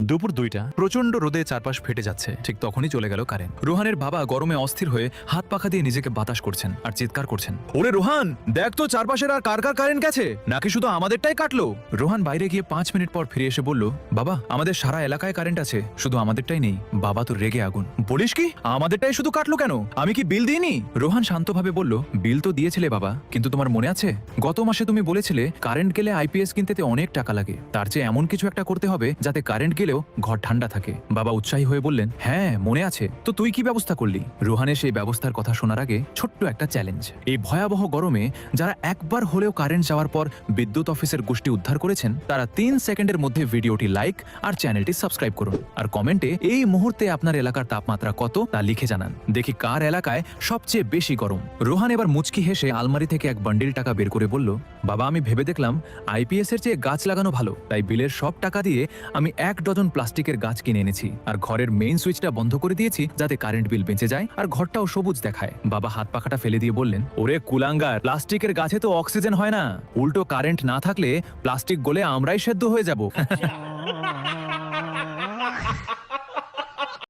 দুপুর 2টা, প্রচন্ড রোদে চারপাশ ফেটে যাচ্ছে। ঠিক তখনই চলে গেল কারেন্ট। রোহানের বাবা গরমে অস্থির হয়ে হাত পাখা দিয়ে নিজেকে বাতাস করছেন আর চিৎকার করছেন, ওরে রোহান, দেখ তো চারপাশের আর কার কার কারেন্ট গেছে, নাকি শুধু আমাদেরটাই কাটলো? রোহান বাইরে গিয়ে 5 মিনিট পর ফিরে এসে বলল, বাবা আমাদের সারা এলাকায় কারেন্ট আছে, শুধু আমাদেরটাই নেই। বাবা তো রেগে আগুন। বলিস কি, আমাদেরটাই শুধু কাটলো কেন? আমি কি বিল দিইনি? রোহান শান্তভাবে বলল, বিল তো দিয়েছিলে বাবা, কিন্তু তোমার মনে আছে গত মাসে তুমি বলেছিলে কারেন্ট গেলে আইপিএস কিনতে অনেক টাকা লাগে, তার চেয়ে এমন কিছু একটা করতে হবে যাতে কারেন্ট গেলেও ঘর ঠান্ডা থাকে। বাবা উৎসাহী হয়ে বললেন, হ্যাঁ মনে আছে, তো তুই কি ব্যবস্থা করলি? রোহানের সেই ব্যবস্থার কথা শোনার আগে ছোট্ট একটা চ্যালেঞ্জ। এই ভয়াবহ গরমে যারা একবার হলেও কারেন্ট যাওয়ার পর বিদ্যুৎ অফিসের গোষ্ঠী উদ্ধার করেছেন, তারা 3 সেকেন্ডের মধ্যে ভিডিওটি লাইক আর চ্যানেলটি সাবস্ক্রাইব করুন, আর কমেন্টে এই মুহূর্তে আপনার এলাকার তাপমাত্রা কত তা লিখে জানান। দেখি কার এলাকায় সবচেয়ে বেশি গরম। রোহান এবার মুচকি হেসে আলমারি থেকে এক বান্ডিল টাকা বের করে বলল, বাবা আমি ভেবে দেখলাম আইপিএস এর চেয়ে গাছ লাগানো ভালো, তাই বিলের সব টাকা দিয়ে আমি 1 ডজন প্লাস্টিকের গাছ কিনে এনেছি, আর ঘরের মেইন সুইচটা বন্ধ করে দিয়েছি যাতে কারেন্ট বিল বেঁচে যায় আর ঘরটাও সবুজ দেখায়। বাবা হাত পাখাটা ফেলে দিয়ে বললেন, ওরে কুলাঙ্গার, প্লাস্টিকের গাছে তো অক্সিজেন হয় না, উল্টো কারেন্ট না থাকলে প্লাস্টিক গলে আমরাই সেদ্ধ হয়ে যাব।